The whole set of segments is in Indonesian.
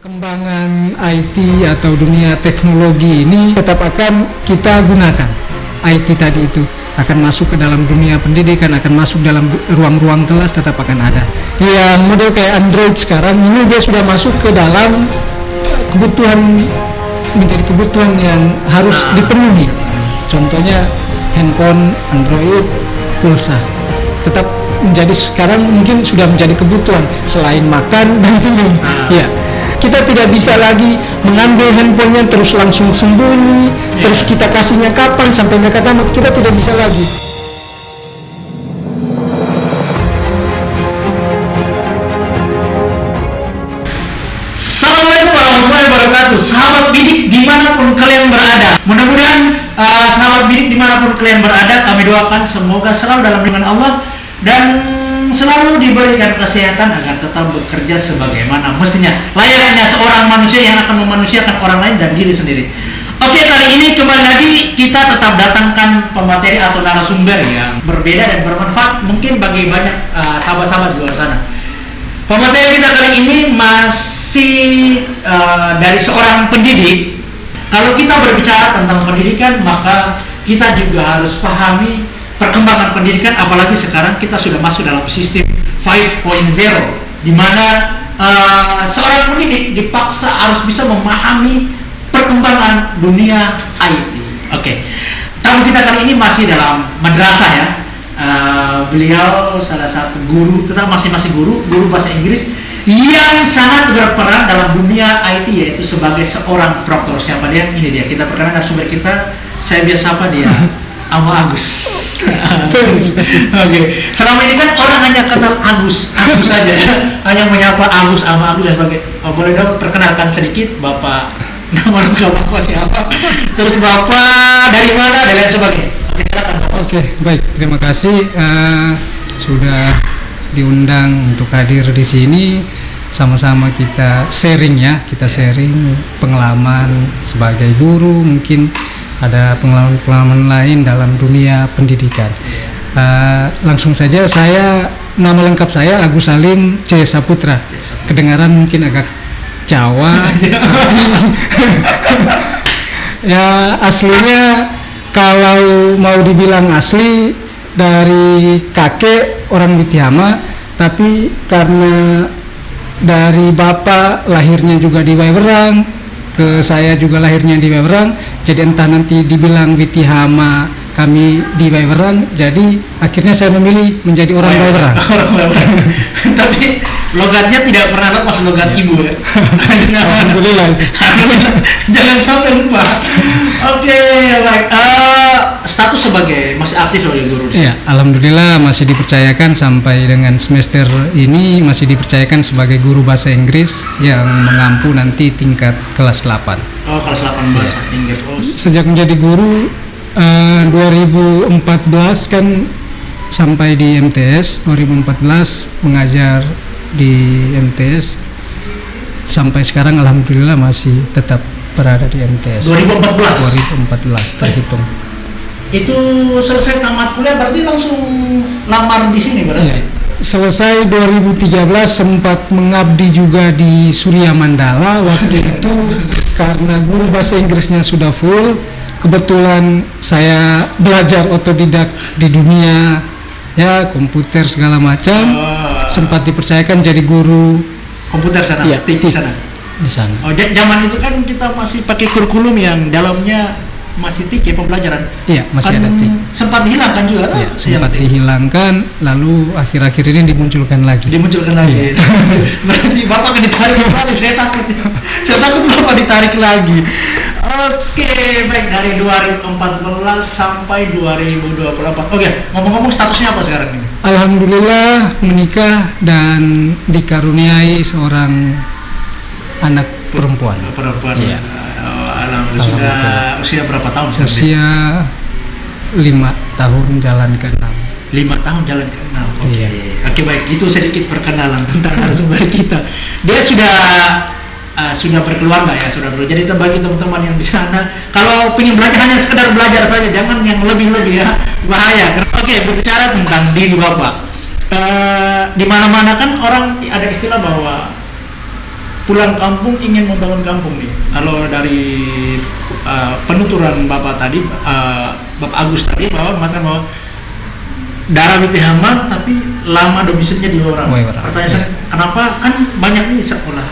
Perkembangan IT atau dunia teknologi ini tetap akan kita gunakan. IT tadi itu akan masuk ke dalam dunia pendidikan, akan masuk dalam ruang-ruang kelas, tetap akan ada. Yang model kayak Android sekarang ini dia sudah masuk ke dalam kebutuhan, menjadi kebutuhan yang harus dipenuhi. Contohnya handphone Android, pulsa, tetap menjadi sekarang mungkin sudah menjadi kebutuhan selain makan dan minum. Ya. Kita tidak bisa lagi mengambil handphonenya terus langsung sembunyi, terus kita kasihnya kapan sampai mereka tamat, kita tidak bisa lagi. Assalamualaikum warahmatullahi wabarakatuh. Sahabat bidik dimanapun kalian berada, mudah-mudahan sahabat bidik dimanapun kalian berada, kami doakan semoga selalu dalam lindungan Allah dan selalu diberikan kesehatan agar tetap bekerja sebagaimana mestinya, layaknya seorang manusia yang akan memanusiakan orang lain dan diri sendiri. Oke, kali ini kembali lagi kita tetap datangkan pemateri atau narasumber yang berbeda dan bermanfaat mungkin bagi banyak sahabat-sahabat di luar sana. Pemateri kita kali ini masih dari seorang pendidik. Kalau kita berbicara tentang pendidikan, maka kita juga harus pahami perkembangan pendidikan, apalagi sekarang kita sudah masuk dalam sistem 5.0 di mana seorang pendidik dipaksa harus bisa memahami perkembangan dunia IT. Oke. Tamu kita kali ini masih dalam madrasah ya. Beliau salah satu guru, tetap masih guru bahasa Inggris yang sangat berperan dalam dunia IT, yaitu sebagai seorang proktor. Siapa dia? Ini dia. Kita perkenalkan narasumber kita. Saya biasa apa dia? Agus. Oke. Selama ini kan orang hanya kenal Agus saja ya. Hanya menyapa Agus dan sebagai. Boleh dong perkenalkan sedikit Bapak, nama lengkap Bapak siapa? Terus Bapak dari mana dan lain sebagainya. Oke, silakan Bapak. Oke, baik. Terima kasih sudah diundang untuk hadir di sini. Sama-sama kita sharing ya. Kita sharing pengalaman sebagai guru, mungkin ada pengalaman lain dalam dunia pendidikan. Langsung saja, nama lengkap saya Agus Salim C. Saputra. Kedengaran mungkin agak Jawa. Ya, aslinya kalau mau dibilang asli dari kakek orang Witihama, tapi karena dari bapak lahirnya juga di Wewerang, ke saya juga lahirnya di Wewerang, jadi entah nanti dibilang Witihama kami di Wewerang, jadi akhirnya saya memilih menjadi orang Wewerang. Tapi logatnya tidak pernah lepas logat ibu ya. Alhamdulillah. Jangan sampai lupa. Oke, baik. Status sebagai masih aktif sebagai guru. Iya, alhamdulillah masih dipercayakan sampai dengan semester ini masih dipercayakan sebagai guru bahasa Inggris yang mengampu nanti tingkat kelas 8. Oh, kelas 8 bahasa Inggris. Oh. Sejak menjadi guru 2014 kan sampai di MTS, 2014 mengajar di MTS sampai sekarang alhamdulillah masih tetap berada di MTS. 2014 terhitung. Itu selesai tamat kuliah berarti langsung lamar di sini berarti? Ya, selesai 2013 sempat mengabdi juga di Surya Mandala waktu itu karena guru bahasa Inggrisnya sudah full. Kebetulan saya belajar otodidak di dunia ya komputer segala macam. Sempat dipercayakan jadi guru komputer sana, ya, di sana. Di sana. Oh, zaman itu kan kita masih pakai kurikulum yang dalamnya masih TIK ya pembelajaran. Iya, masih kan ada TIK. Sempat dihilangkan juga ya, sempat dihilangkan, lalu akhir-akhir ini dimunculkan lagi. Ya. Berarti Bapak akan ditarik kembali, saya takut Bapak ditarik lagi. Oke, baik, dari 2014 sampai 2024. Oke, ngomong-ngomong statusnya apa sekarang ini? Alhamdulillah menikah dan dikaruniai seorang anak perempuan. Iya. Alhamdulillah. Sudah usia berapa tahun sekarang? Usia 5 tahun jalan ke 6. 5 tahun jalan ke 6. Oke. Iya. Oke, baik. Itu sedikit perkenalan tentang narasumber kita. Dia sudah berkeluarga ya, jadi bagi teman-teman yang di sana, kalau ingin belajar hanya sekedar belajar saja, jangan yang lebih-lebih ya, bahaya. Oke, berbicara tentang diri Bapak. Di mana-mana kan orang ada istilah bahwa pulang kampung ingin membangun kampung nih. Kalau dari penuturan Bapak tadi, Bapak Agus tadi bahwa mengatakan bahwa darah Witihama tapi lama domisilinya di orang. Pertanyaan saya, kenapa kan banyak nih sekolah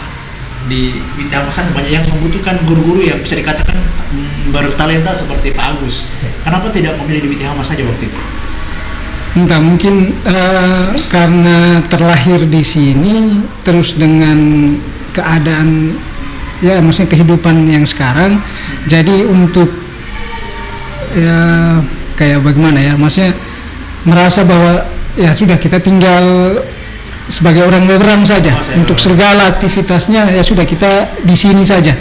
di Witihama sana banyak yang membutuhkan guru-guru yang bisa dikatakan bertalenta seperti Pak Agus. Kenapa tidak memilih di Witihama saja waktu itu? Entah, mungkin karena terlahir di sini terus dengan keadaan ya maksudnya kehidupan yang sekarang, jadi untuk ya kayak bagaimana ya, maksudnya merasa bahwa ya sudah kita tinggal sebagai orang Weberang saja, untuk segala aktivitasnya ya sudah kita di sini saja.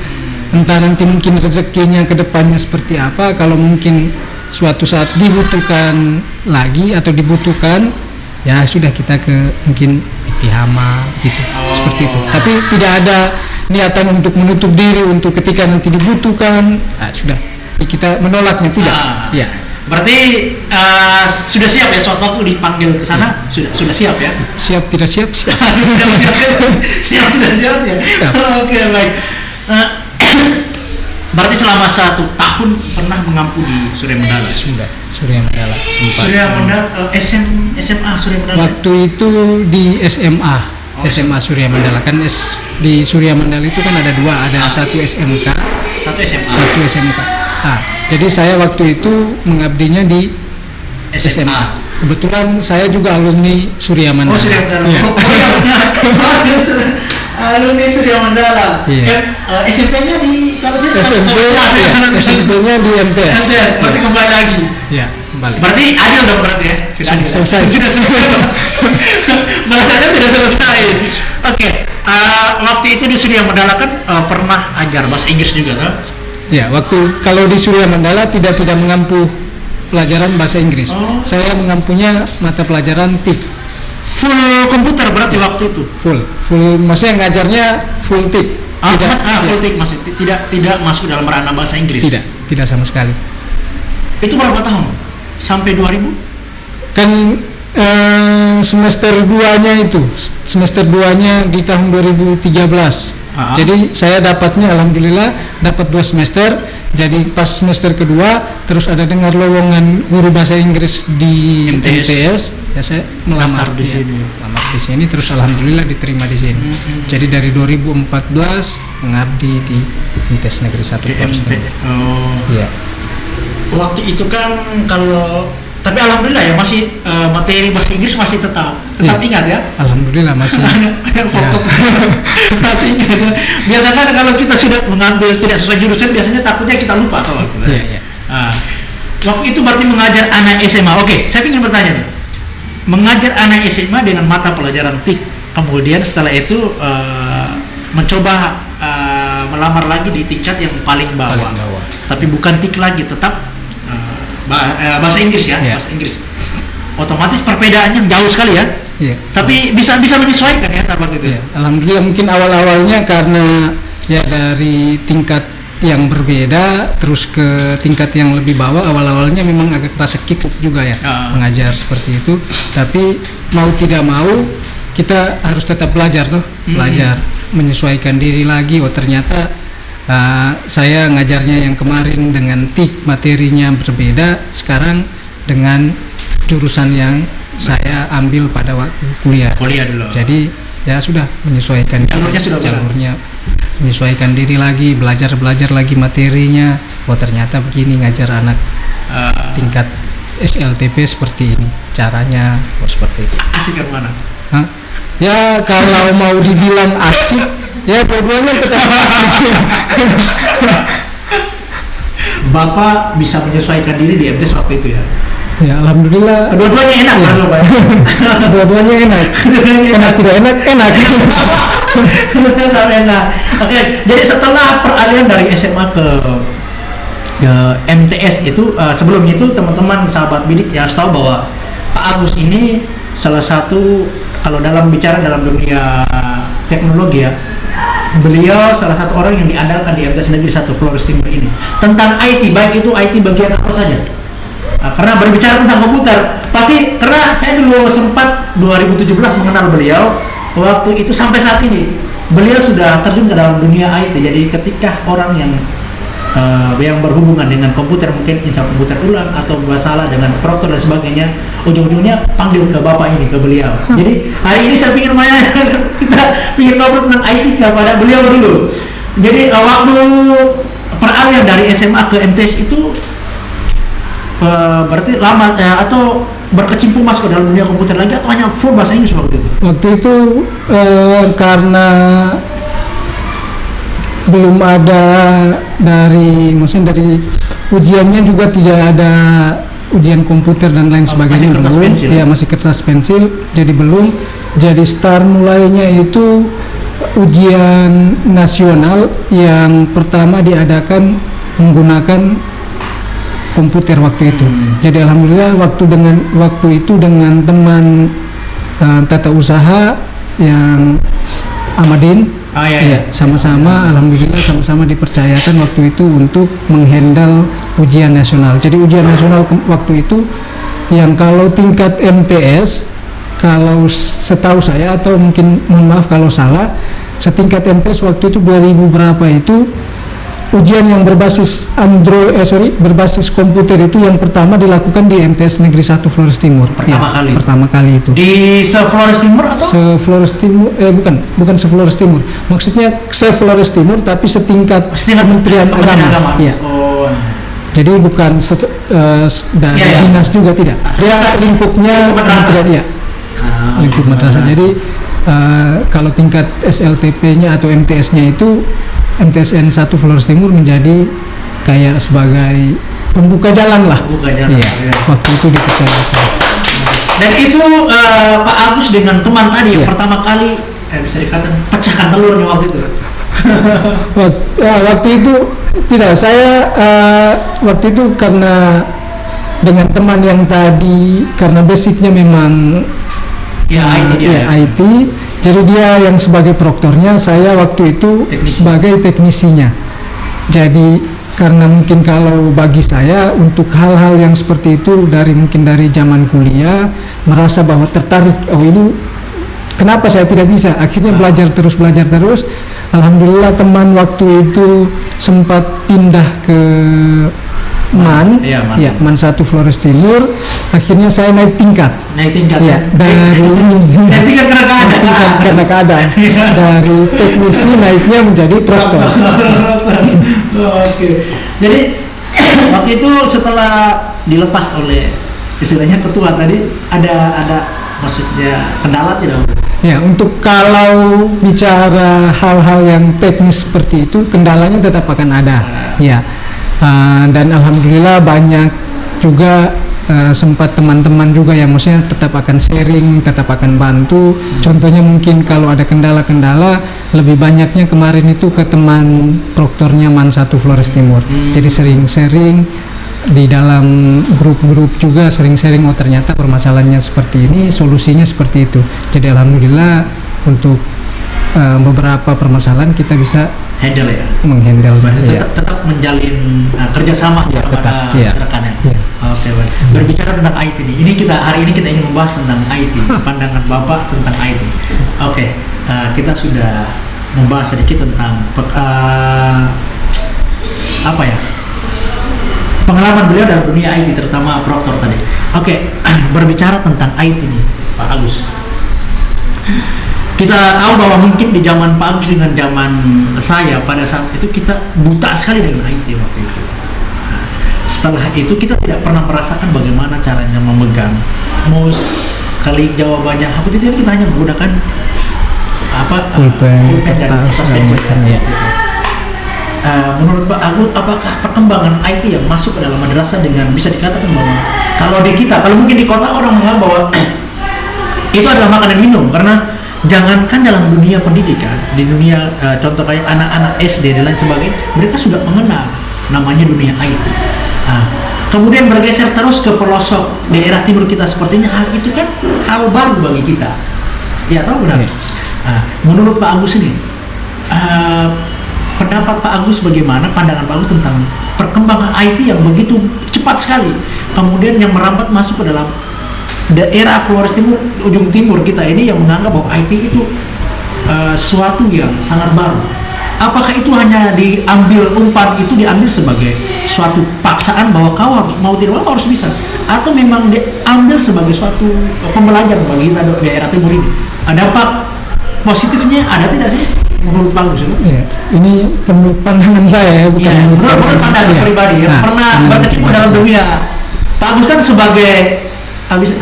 Entah nanti mungkin rezekinya ke depannya seperti apa, kalau mungkin suatu saat dibutuhkan lagi atau dibutuhkan ya sudah kita ke mungkin Witihama gitu, seperti itu. Tapi tidak ada niatan untuk menutup diri untuk ketika nanti dibutuhkan sudah kita menolaknya, tidak. Ya. Berarti sudah siap ya suatu waktu dipanggil ke sana, sudah siap ya? Siap tidak siap? Siap. Siap tidak siap ya? Oke, baik. Berarti selama 1 tahun pernah mengampu di Surya Mandala? Sudah, Surya Mandala sempat. Surya Mandala, SMA Surya Mandala? Waktu itu di SMA, SMA Surya Mandala. Kan di Surya Mandala itu kan ada 2, ada satu SMK, satu SMK. Jadi saya waktu itu mengabdinya di SMA. Kebetulan saya juga alumni Surya Mandala. Oh, Surya Mandala. Ya. Alumni Surya Mandala. Iya. SMP-nya di SMP-nya di MTS. Berarti kembali lagi. Ya, kembali. Berarti adil dong berarti ya? Sudah selesai. Sudah selesai. Balasannya sudah selesai. Oke. Waktu itu di Surya Mandala kan pernah ajar bahasa Inggris juga kan? Ya, waktu kalau di Surya Mandala tidak mengampu pelajaran bahasa Inggris. Saya mengampunya mata pelajaran TIK. Full komputer berarti waktu itu? Full, maksudnya ngajarnya full TIK. Full TIK maksudnya tidak masuk dalam ranah bahasa Inggris? Tidak sama sekali. Itu berapa tahun? Sampai 2000? Kan semester 2-nya semester 2-nya di tahun 2013. Jadi saya dapatnya alhamdulillah dapat 2 semester. Jadi pas semester kedua terus ada dengar lowongan guru bahasa Inggris di MTS. Ya saya melamar di sini terus alhamdulillah diterima di sini. Jadi dari 2014 mengabdi di MTS Negeri 1 Porsten. Iya. Waktu itu kan tapi alhamdulillah ya masih materi bahasa Inggris masih tetap ingat ya? Alhamdulillah masih. Masih ingat. Biasanya kalau kita sudah mengambil tidak sesuai jurusan biasanya takutnya kita lupa atau waktu itu berarti mengajar anak SMA. Oke, saya ingin bertanya nih. Mengajar anak SMA dengan mata pelajaran TIK, kemudian setelah itu mencoba melamar lagi di tingkat yang paling bawah. Tapi bukan TIK lagi, tetap bahasa Inggris ya, bahasa Inggris. Otomatis perbedaannya jauh sekali ya. Tapi bisa menyesuaikan ya waktu itu. Alhamdulillah mungkin awal-awalnya karena ya dari tingkat yang berbeda terus ke tingkat yang lebih bawah, awal-awalnya memang agak terasa kikuk juga ya mengajar seperti itu. Tapi mau tidak mau kita harus tetap belajar belajar menyesuaikan diri lagi. Ternyata saya ngajarnya yang kemarin dengan TIK materinya berbeda sekarang dengan jurusan yang saya ambil pada waktu kuliah dulu. Jadi ya sudah menyesuaikan jalurnya menyesuaikan diri lagi, belajar lagi materinya. Ternyata begini ngajar anak tingkat SLTP seperti ini caranya, seperti itu. Asik yang mana? Ya kalau mau dibilang asik ya dua-duanya tetap asik. Bapak bisa menyesuaikan diri di MTS waktu itu ya? Ya alhamdulillah. Kedua-duanya enak ya. Kedua-duanya enak. Enak tidak enak, enak. Enak. Oke, jadi setelah peralihan dari SMA ke MTS itu sebelumnya itu teman-teman sahabat bidik ya harus tahu bahwa Pak Agus ini salah satu kalau bicara dalam dunia teknologi ya, beliau salah satu orang yang diandalkan di MTS Negeri 1 Flores Timur ini tentang IT, baik itu IT bagian apa saja. Karena berbicara tentang komputer, pasti karena saya dulu sempat 2017 mengenal beliau, waktu itu sampai saat ini beliau sudah terjun ke dalam dunia IT. Jadi ketika orang yang berhubungan dengan komputer, mungkin install komputer ulang atau masalah dengan proker dan sebagainya, ujung-ujungnya panggil ke bapak ini, ke beliau. Jadi hari ini saya pikir kita pikir ngobrol tentang IT kepada beliau dulu. Jadi waktu peralihan dari SMA ke MTS itu berarti lama atau berkecimpung masuk ke dalam dunia komputer lagi, atau hanya full bahasa Inggris waktu itu? Waktu itu karena belum ada maksudnya dari ujiannya juga tidak ada ujian komputer dan lain sebagainya, masih kertas belum pensil. Ya, masih kertas pensil, jadi belum. Jadi start mulainya itu ujian nasional yang pertama diadakan menggunakan komputer waktu itu. Jadi alhamdulillah waktu itu dengan teman tata usaha yang Amadin, sama-sama alhamdulillah sama-sama dipercayakan waktu itu untuk menghandle ujian nasional. Jadi ujian nasional waktu itu yang kalau tingkat MTS, kalau setahu saya, atau mungkin mohon maaf kalau salah, setingkat MTS waktu itu 2000 berapa itu ujian yang berbasis berbasis komputer itu yang pertama dilakukan di MTS Negeri 1 Flores Timur. Pertama kali itu. Di se-Flores Timur atau? Se-Flores Timur, bukan se-Flores Timur. Maksudnya se-Flores Timur tapi setingkat Kementerian Agama. Ya. Oh. Jadi bukan dari dinas juga, tidak. Dia lingkupnya kementerian, ya. Lingkup madrasah. Jadi kalau tingkat SLTP-nya atau MTS-nya itu MTSN 1 Flores Timur menjadi kayak sebagai pembuka jalan lah. Iya. Waktu itu dipercayakan. Dan itu Pak Agus dengan teman tadi yang pertama kali bisa dikatakan pecahkan telurnya waktu itu. Waktu itu tidak, saya waktu itu karena dengan teman yang tadi, karena basicnya memang IT, jadi dia yang sebagai proktornya, saya waktu itu sebagai teknisinya. Jadi karena mungkin kalau bagi saya untuk hal-hal yang seperti itu mungkin dari zaman kuliah merasa bahwa tertarik, oh ini kenapa saya tidak bisa, akhirnya belajar terus. Alhamdulillah teman waktu itu sempat pindah ke MAN 1 Flores Timur, akhirnya saya naik tingkat ya, dari karena keadaan dari teknisi naiknya menjadi proktor. Oke. Jadi waktu itu setelah dilepas oleh istilahnya ketua tadi, ada maksudnya kendala tidak? Ya, untuk kalau bicara hal-hal yang teknis seperti itu, kendalanya tetap akan ada. Ya. Dan alhamdulillah banyak juga sempat teman-teman juga yang maksudnya tetap akan sharing, tetap akan bantu. Contohnya mungkin kalau ada kendala-kendala, lebih banyaknya kemarin itu ke teman proktornya MAN 1 Flores Timur. Jadi sering sharing di dalam grup-grup juga, sering sharing, oh ternyata permasalahannya seperti ini, solusinya seperti itu. Jadi alhamdulillah untuk beberapa permasalahan kita bisa menghandle. Berarti tetap menjalin kerjasama kepada rekannya. Oke, baik. Berbicara tentang IT ini hari ini kita ingin membahas tentang IT, pandangan Bapak tentang IT. Oke, kita sudah membahas sedikit tentang pengalaman beliau dalam dunia IT, terutama proktor tadi. Oke, berbicara tentang IT nih, Pak Agus. Kita tahu bahwa mungkin di zaman Pak Agus dengan zaman saya pada saat itu kita buta sekali dengan IT waktu itu. Nah, setelah itu kita tidak pernah merasakan bagaimana caranya memegang mouse, klik jawabannya. Waktu itu kita hanya menggunakan pulpen, kertas, ya. Menurut Pak Agus, apakah perkembangan IT yang masuk ke dalam madrasah dengan bisa dikatakan bahwa kalau mungkin di kota orang menganggap bahwa itu adalah makanan minum, karena jangankan dalam dunia pendidikan, di dunia contoh kayak anak-anak SD dan lain sebagainya, mereka sudah mengenal namanya dunia IT. Kemudian bergeser terus ke pelosok daerah timur kita seperti ini, hal itu kan hal baru bagi kita. Ya, tahu benar. Menurut Pak Agus ini, pendapat Pak Agus bagaimana, pandangan Pak Agus tentang perkembangan IT yang begitu cepat sekali, kemudian yang merambat masuk ke dalam daerah Flores Timur, ujung timur kita ini, yang menganggap bahwa IT itu suatu yang sangat baru. Apakah itu hanya diambil umpan itu diambil sebagai suatu paksaan bahwa kau harus mau tidak mau kau harus bisa, atau memang diambil sebagai suatu pembelajaran bagi kita daerah timur ini? Dampak positifnya ada tidak sih menurut Pak Agus itu? Ya, ini menurut pandangan saya, bukan Ya, menurut pandangan pribadi yang pernah berkecimpung dalam dunia. Pak Agus kan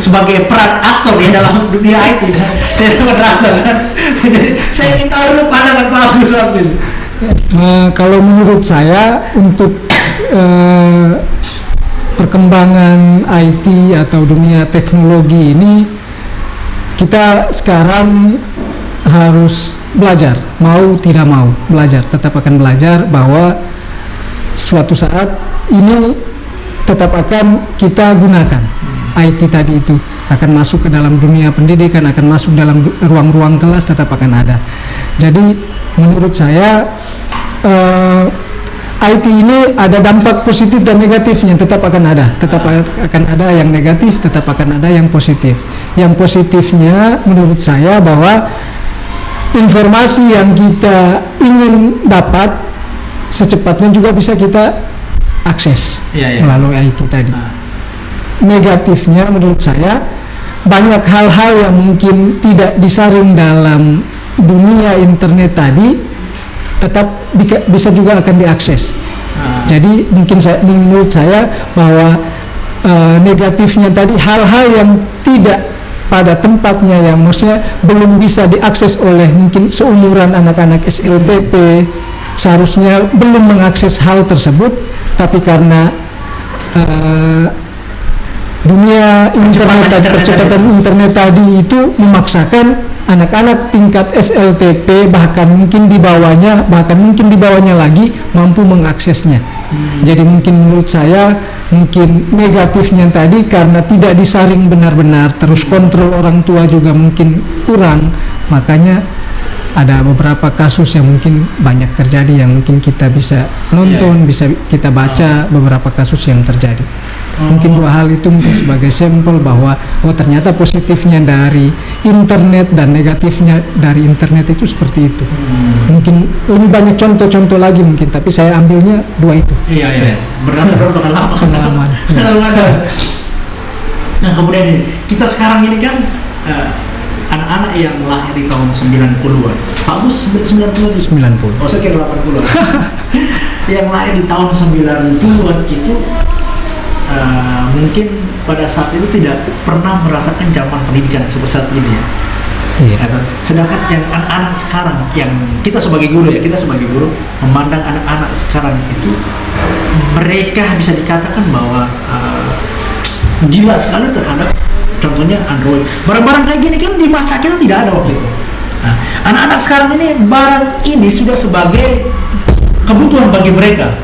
sebagai peran aktor ya dalam dunia IT dan merasa kan. Jadi saya ingin tahu dulu pandangan Pak Agus waktu itu. Kalau menurut saya untuk perkembangan IT atau dunia teknologi ini, kita sekarang harus belajar, mau tidak mau belajar, tetap akan belajar bahwa suatu saat ini tetap akan kita gunakan. IT tadi itu akan masuk ke dalam dunia pendidikan, akan masuk dalam ruang-ruang kelas, tetap akan ada. Jadi menurut saya IT ini ada dampak positif dan negatifnya, tetap akan ada. Tetap akan ada yang negatif, tetap akan ada yang positif. Yang positifnya menurut saya bahwa informasi yang kita ingin dapat secepatnya juga bisa kita akses melalui IT tadi. Negatifnya menurut saya banyak hal-hal yang mungkin tidak disaring dalam dunia internet tadi tetap bisa juga akan diakses. Jadi menurut saya bahwa negatifnya tadi hal-hal yang tidak pada tempatnya, yang maksudnya belum bisa diakses oleh mungkin seumuran anak-anak SLTP, seharusnya belum mengakses hal tersebut, tapi karena dunia internet dan percepatan internet tadi itu memaksakan anak-anak tingkat SLTP bahkan mungkin di bawahnya lagi mampu mengaksesnya. Jadi mungkin menurut saya mungkin negatifnya tadi karena tidak disaring benar-benar, terus kontrol orang tua juga mungkin kurang, makanya ada beberapa kasus yang mungkin banyak terjadi yang mungkin kita bisa nonton, bisa kita baca beberapa kasus yang terjadi. Mungkin dua hal itu mungkin sebagai sampel bahwa ternyata positifnya dari internet dan negatifnya dari internet itu seperti itu. Mungkin lebih banyak contoh-contoh lagi mungkin, tapi saya ambilnya dua itu. Iya. Berdasarkan pengalaman. Nah, kemudian ini, kita sekarang ini kan anak-anak yang lahir di tahun 90-an. Pak Gus 90. Oh, saya kira 80-an. Yang lahir di tahun 90-an itu mungkin pada saat itu tidak pernah merasakan zaman pendidikan seperti saat ini ya. Iya. Sedangkan yang anak-anak sekarang, yang kita sebagai guru memandang anak-anak sekarang itu mereka bisa dikatakan bahwa gila sekali terhadap contohnya Android. Barang-barang kayak gini kan di masa kita tidak ada waktu itu. Nah, anak-anak sekarang ini barang ini sudah sebagai kebutuhan bagi mereka.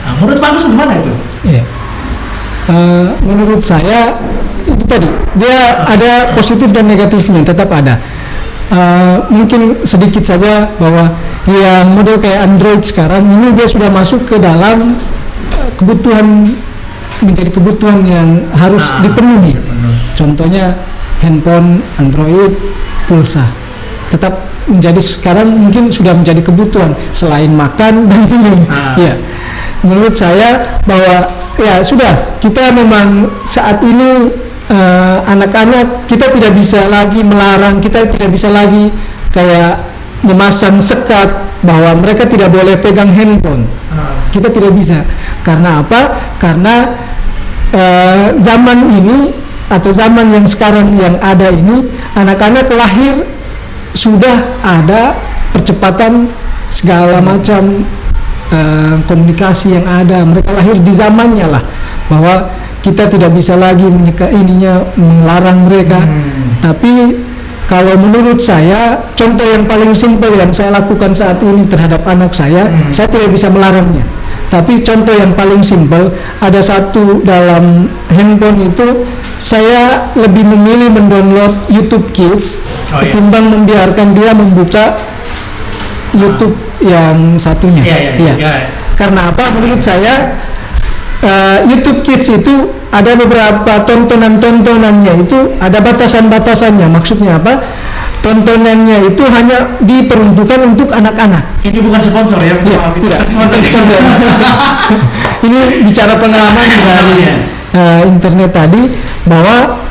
Nah, menurut Pak Agus bagaimana itu? Iya. Menurut saya itu tadi dia ada positif dan negatifnya, tetap ada. Mungkin sedikit saja bahwa yang model kayak Android sekarang ini dia sudah masuk ke dalam kebutuhan, menjadi kebutuhan yang harus dipenuhi. Contohnya handphone Android, pulsa, tetap menjadi sekarang mungkin sudah menjadi kebutuhan selain makan dan minum. Ya, menurut saya bahwa ya sudah, kita memang saat ini anak-anak kita tidak bisa lagi melarang, kita tidak bisa lagi kayak memasang sekat bahwa mereka tidak boleh pegang handphone. Kita tidak bisa. Karena apa? Karena zaman ini atau zaman yang sekarang yang ada ini, anak-anak lahir sudah ada percepatan segala macam komunikasi yang ada. Mereka lahir di zamannya lah, bahwa kita tidak bisa lagi melarang mereka. Tapi kalau menurut saya, contoh yang paling simpel yang saya lakukan saat ini terhadap anak saya tidak bisa melarangnya. Tapi contoh yang paling simpel, ada satu dalam handphone itu, saya lebih memilih mendownload YouTube Kids ketimbang membiarkan dia membuka YouTube yang satunya. Karena apa? Menurut saya YouTube Kids itu ada beberapa tontonan-tontonannya itu ada batasan-batasannya. Maksudnya apa? tontonannya itu hanya diperuntukkan untuk anak-anak. Ini bukan sponsor ya? Ya, tidak. Ini bicara pengalaman dari internet tadi, bahwa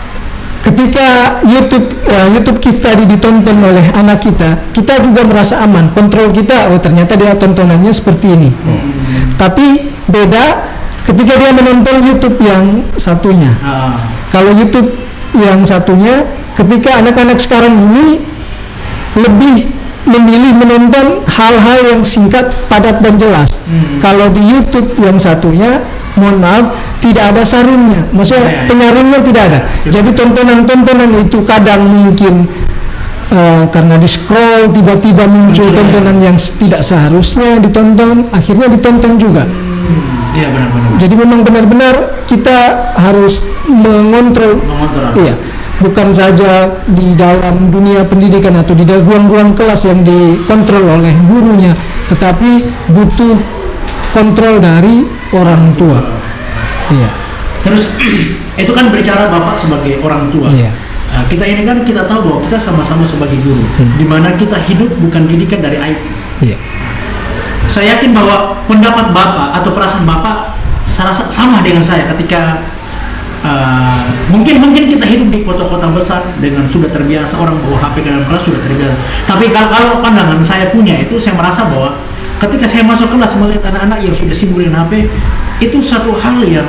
ketika YouTube Kids tadi ditonton oleh anak kita juga merasa aman, kontrol kita, oh ternyata dia tontonannya seperti ini. Tapi beda ketika dia menonton YouTube yang satunya. Kalau YouTube yang satunya, ketika anak-anak sekarang ini lebih memilih menonton hal-hal yang singkat, padat dan jelas. Kalau di YouTube yang satunya, mohon maaf, tidak ada sarungnya, maksudnya penyaringnya tidak ada. Jadi tontonan-tontonan itu kadang mungkin karena di scroll tiba-tiba muncul tontonan yang tidak seharusnya ditonton, akhirnya ditonton juga. Iya, benar-benar. Jadi memang benar-benar kita harus mengontrol. Iya, bukan saja di dalam dunia pendidikan atau di dalam ruang-ruang kelas yang dikontrol oleh gurunya, tetapi butuh kontrol dari orang tua. Iya. Terus itu kan berbicara Bapak sebagai orang tua. Iya. Kita ini kan kita tahu bahwa kita sama-sama sebagai guru, di mana kita hidup bukan didikan dari IT. Iya. Saya yakin bahwa pendapat Bapak atau perasaan Bapak sama dengan saya ketika mungkin kita hidup di kota-kota besar dengan sudah terbiasa orang bawa HP ke dalam kelas, sudah terbiasa. Tapi kalau pandangan saya punya itu, saya merasa bahwa ketika saya masuk kelas melihat anak-anak yang sudah sibuk dengan HP, itu satu hal yang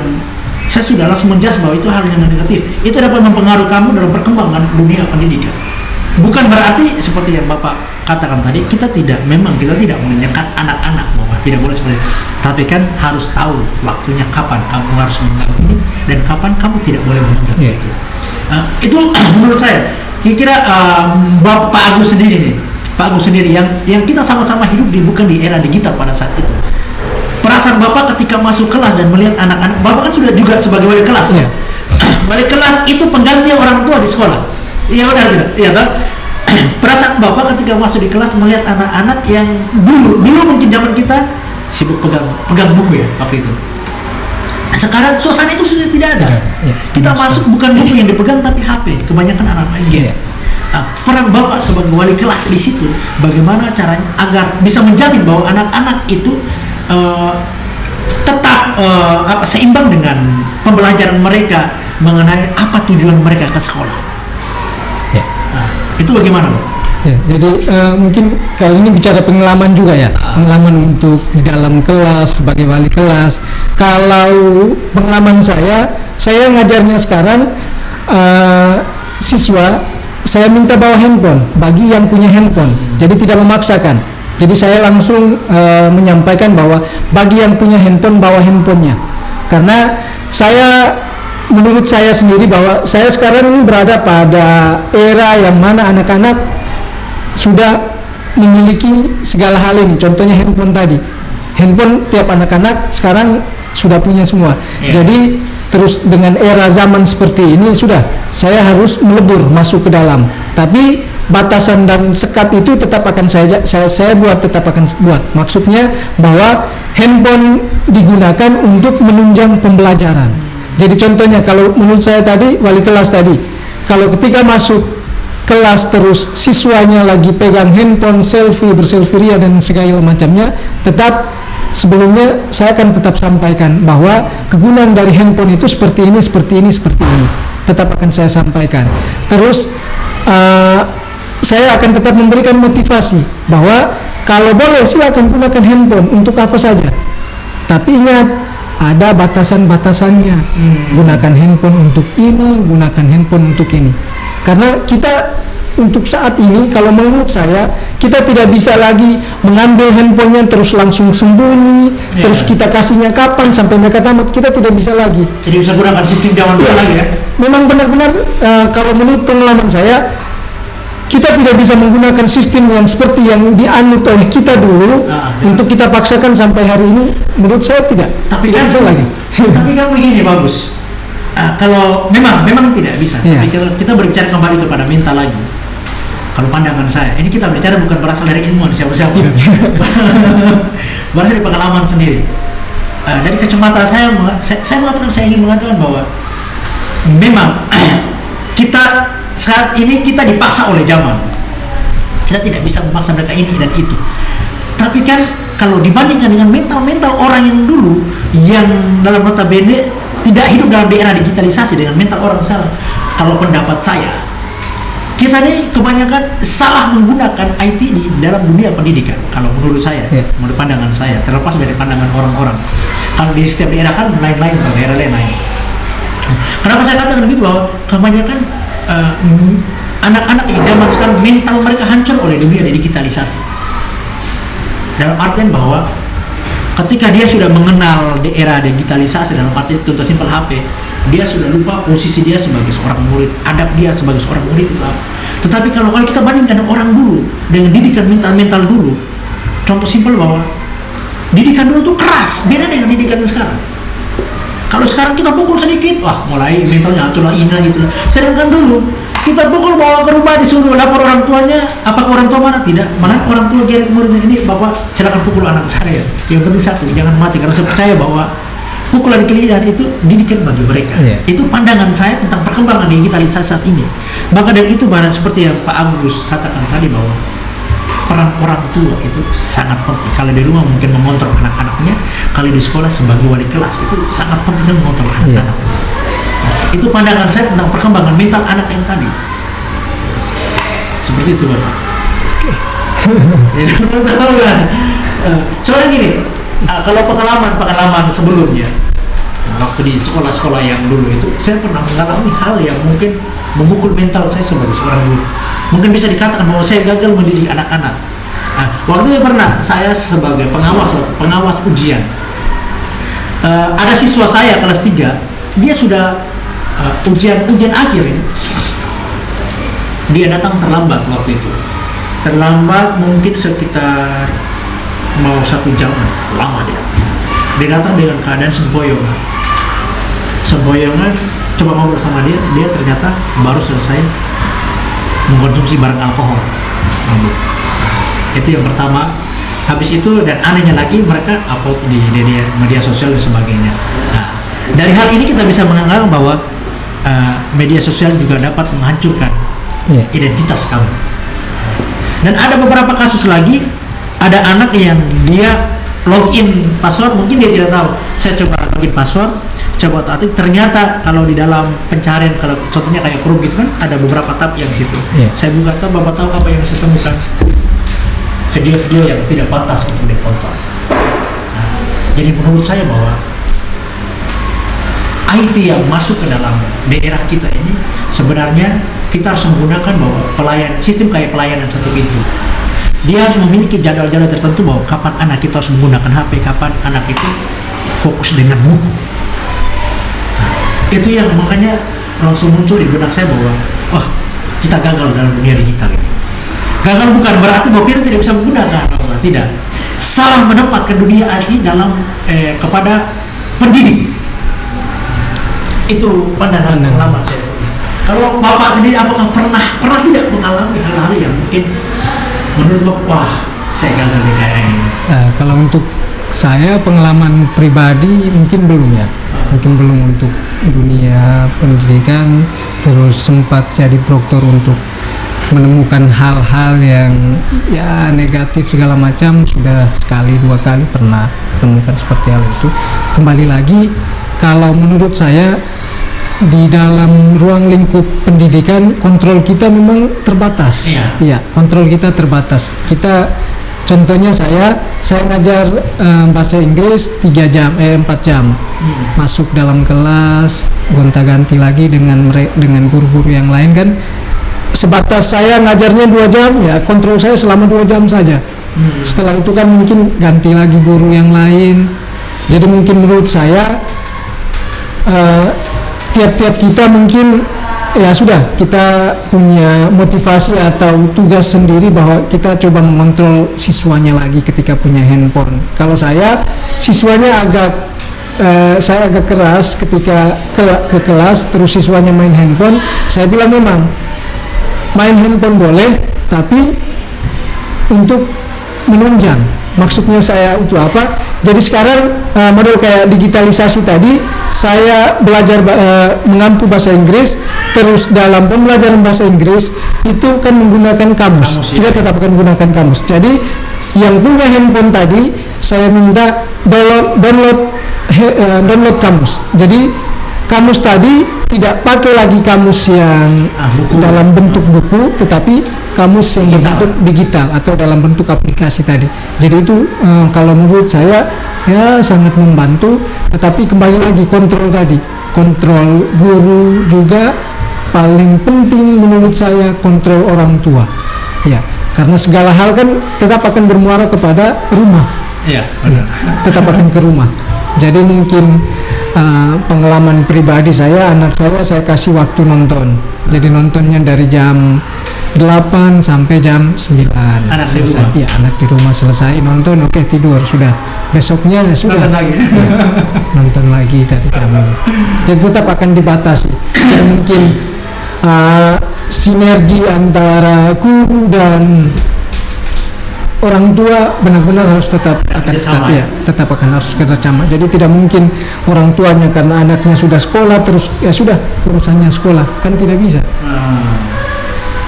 saya sudah langsung menjudge bahwa itu hal yang negatif. Itu dapat mempengaruhi kamu dalam perkembangan dunia pendidikan. Bukan berarti seperti yang Bapak katakan tadi, kita tidak menyekat anak-anak bahwa tidak boleh seperti itu. Tapi kan harus tahu waktunya kapan kamu harus menganggap ini dan kapan kamu tidak boleh menganggap itu. Itu menurut saya. Kira-kira Pak Agus sendiri yang kita sama-sama hidup bukan di era digital pada saat itu. Perasaan Bapak ketika masuk kelas dan melihat anak-anak, Bapak kan sudah juga sebagai wali kelas. Wali kelas itu pengganti orang tua di sekolah. Iya, benar tidak? Iya kan? Perasaan Bapak ketika masuk di kelas melihat anak-anak yang dulu mungkin zaman kita sibuk pegang buku ya waktu itu. Sekarang suasana itu sudah tidak ada. Kita masuk bukan buku yang dipegang tapi HP. Kebanyakan anak main game. Peran Bapak sebagai wali kelas di situ, bagaimana caranya agar bisa menjamin bahwa anak-anak itu tetap seimbang dengan pembelajaran mereka mengenai apa tujuan mereka ke sekolah. Itu bagaimana, Pak? Ya, jadi mungkin kali ini bicara pengalaman juga ya, pengalaman untuk di dalam kelas sebagai wali kelas. Kalau pengalaman saya ngajarnya sekarang siswa, saya minta bawa handphone bagi yang punya handphone, jadi tidak memaksakan. Jadi saya langsung menyampaikan bahwa bagi yang punya handphone, bawa handphonenya, karena menurut saya sendiri bahwa saya sekarang ini berada pada era yang mana anak-anak sudah memiliki segala hal ini. Contohnya handphone tadi. Handphone tiap anak-anak sekarang sudah punya semua. Jadi terus dengan era zaman seperti ini saya harus melebur masuk ke dalam. Tapi batasan dan sekat itu tetap akan saya buat. Maksudnya bahwa handphone digunakan untuk menunjang pembelajaran. Jadi contohnya kalau menurut saya tadi, wali kelas tadi, kalau ketika masuk kelas terus siswanya lagi pegang handphone, berselfie ria dan segala macamnya, tetap sebelumnya saya akan tetap sampaikan bahwa kegunaan dari handphone itu seperti ini. Tetap akan saya sampaikan. Terus saya akan tetap memberikan motivasi bahwa kalau boleh silakan gunakan handphone untuk apa saja. Tapi ingat, ada batasan-batasannya. Gunakan handphone untuk ini, gunakan handphone untuk ini. Karena kita untuk saat ini, kalau menurut saya, kita tidak bisa lagi mengambil handphonenya terus langsung sembunyi, terus kita kasihnya kapan sampai mereka tamat. Kita tidak bisa lagi. Jadi bisa gunakan sistem zaman dulu lagi ya? Memang benar-benar kalau menurut pengalaman saya, kita tidak bisa menggunakan sistem yang seperti yang dianut oleh kita dulu untuk kita paksakan sampai hari ini. Menurut saya tidak bisa lagi. Tapi kan begini, bagus. Kalau memang tidak bisa. Tapi kita berbicara kembali kepada mental lagi. Kalau pandangan saya, ini kita bicara bukan berasal dari ilmuwan siapa-siapa. Berasal dari pengalaman sendiri. Dari kacamata saya ingin mengatakan bahwa memang kita saat ini kita dipaksa oleh zaman. Kita tidak bisa memaksa mereka ini dan itu. Tapi kan kalau dibandingkan dengan mental orang yang dulu, yang dalam notabene tidak hidup dalam era digitalisasi dengan mental orang sekarang, kalau pendapat saya, kita ini kebanyakan salah menggunakan IT di dalam dunia pendidikan. Kalau menurut saya, menurut pandangan saya, terlepas dari pandangan orang-orang. Kalau di setiap daerah kan lain-lain, kalau daerah lain-lain. Kenapa saya katakan begitu, bahwa kebanyakan anak-anak yang zaman sekarang mental mereka hancur oleh dunia digitalisasi. Dalam artian bahwa ketika dia sudah mengenal di era digitalisasi, dalam arti contoh simpel HP, dia sudah lupa posisi dia sebagai seorang murid, adab dia sebagai seorang murid itu apa. Tetapi kalau kita bandingkan dengan orang dulu, dengan didikan mental dulu, contoh simpel bahwa didikan dulu tuh keras, beda dengan didikan sekarang. Kalau sekarang kita pukul sedikit, wah mulai mentalnya hancur lah, ini lah gitu lah. Sedangkan dulu kita pukul, bawa ke rumah, disuruh lapor orang tuanya, apakah orang tua marah? Tidak. Malah orang tua geret muridnya, ini bapak silakan pukul anak saya. Yang penting satu, jangan mati, karena saya percaya bahwa pukulan kelihatan itu didikan bagi mereka. Itu pandangan saya tentang perkembangan digitalisasi saat ini. Maka dari itu, seperti yang Pak Agus katakan tadi, bahwa peran orang tua itu sangat penting. Kalau di rumah mungkin mengontrol anak-anaknya, kalau di sekolah sebagai wali kelas itu sangat penting mengontrol anak-anaknya. Itu pandangan saya tentang perkembangan mental anak yang tadi. Seperti itu, Bapak. Soalnya gini, kalau pengalaman sebelumnya, waktu di sekolah-sekolah yang dulu itu, saya pernah mengalami hal yang mungkin memukul mental saya sebagai seorang guru. Mungkin bisa dikatakan bahwa saya gagal mendidik anak-anak. Waktu itu pernah saya sebagai pengawas ujian. Ada siswa saya kelas 3, dia sudah ujian akhir ini. Dia datang terlambat waktu itu. Terlambat mungkin sekitar mau 1 jam, lama dia. Dia datang dengan keadaan sempoyongan. Coba ngobrol sama dia ternyata baru selesai mengkonsumsi barang alkohol. Itu yang pertama. Habis itu, dan anehnya lagi, mereka upload di media sosial dan sebagainya. Nah, dari hal ini kita bisa menganggap bahwa media sosial juga dapat menghancurkan identitas kamu. Dan ada beberapa kasus lagi, ada anak yang dia login password, mungkin dia tidak tahu. Saya coba login password, coba otomatis, ternyata kalau di dalam pencarian, kalau contohnya kayak Chrome gitu kan, ada beberapa tab yang situ. Saya buka tab, Bapak tahu apa yang saya temukan? Video-video yang tidak pantas untuk ditonton. Nah, jadi menurut saya bahwa IT yang masuk ke dalam daerah kita ini, sebenarnya kita harus menggunakan bahwa sistem kayak pelayanan satu pintu. Dia harus memiliki jadwal-jadwal tertentu bahwa kapan anak kita harus menggunakan HP, kapan anak itu fokus dengan buku. Itu yang makanya langsung muncul di benak saya bahwa wah, kita gagal dalam dunia digital ini. Gagal bukan berarti bahwa kita tidak bisa menggunakan, tidak. Salah menempatkan dunia IT dalam kepada pendidik. Itu pandangan pengalaman saya. Kalau Bapak sendiri apakah pernah tidak mengalami hal-hal yang mungkin menurut Bapak, wah saya gagal kayak ini? Kalau untuk saya pengalaman pribadi mungkin belum ya. Mungkin belum untuk dunia pendidikan, terus sempat jadi proktor untuk menemukan hal-hal yang ya negatif segala macam, sudah sekali 2 kali pernah temukan seperti hal itu. Kembali lagi, kalau menurut saya di dalam ruang lingkup pendidikan kontrol kita memang terbatas. Iya, kontrol kita terbatas. Contohnya saya ngajar bahasa Inggris 4 jam. Masuk dalam kelas, gonta-ganti lagi dengan guru-guru yang lain kan. Sebatas saya ngajarnya 2 jam, ya kontrol saya selama 2 jam saja. Setelah itu kan mungkin ganti lagi guru yang lain. Jadi mungkin menurut saya tiap-tiap kita mungkin ya sudah, kita punya motivasi atau tugas sendiri bahwa kita coba mengontrol siswanya lagi ketika punya handphone. Kalau saya, siswanya saya agak keras ketika ke kelas terus siswanya main handphone. Saya bilang memang main handphone boleh, tapi untuk menunjang, Maksudnya saya itu apa? Jadi sekarang model kayak digitalisasi tadi, saya belajar mengampu bahasa Inggris, terus dalam pembelajaran bahasa Inggris itu kan menggunakan kamus. Kita tetap akan menggunakan kamus. Jadi yang punya handphone tadi, saya minta download kamus. Jadi kamus tadi tidak pakai lagi kamus yang dalam bentuk buku, tetapi kamus yang berbentuk digital atau dalam bentuk aplikasi tadi. Jadi itu kalau menurut saya ya sangat membantu. Tetapi kembali lagi kontrol tadi, kontrol guru juga paling penting menurut saya, kontrol orang tua. Ya, karena segala hal kan tetap akan bermuara kepada rumah. Iya, benar. Tetap akan ke rumah. Jadi mungkin pengalaman pribadi saya, anak saya kasih waktu nonton. Jadi nontonnya dari jam 8 sampai jam 9. Anak di selesai. rumah? Iya, anak di rumah selesai nonton, oke tidur, sudah. Besoknya sudah Nonton lagi. nonton lagi tadi kami. Jadi tetap akan dibatasi. Jadi mungkin sinergi antara guru dan orang tua benar-benar harus tetap akan harus kerjasama. Jadi tidak mungkin orang tuanya karena anaknya sudah sekolah terus ya sudah urusannya sekolah, kan tidak bisa.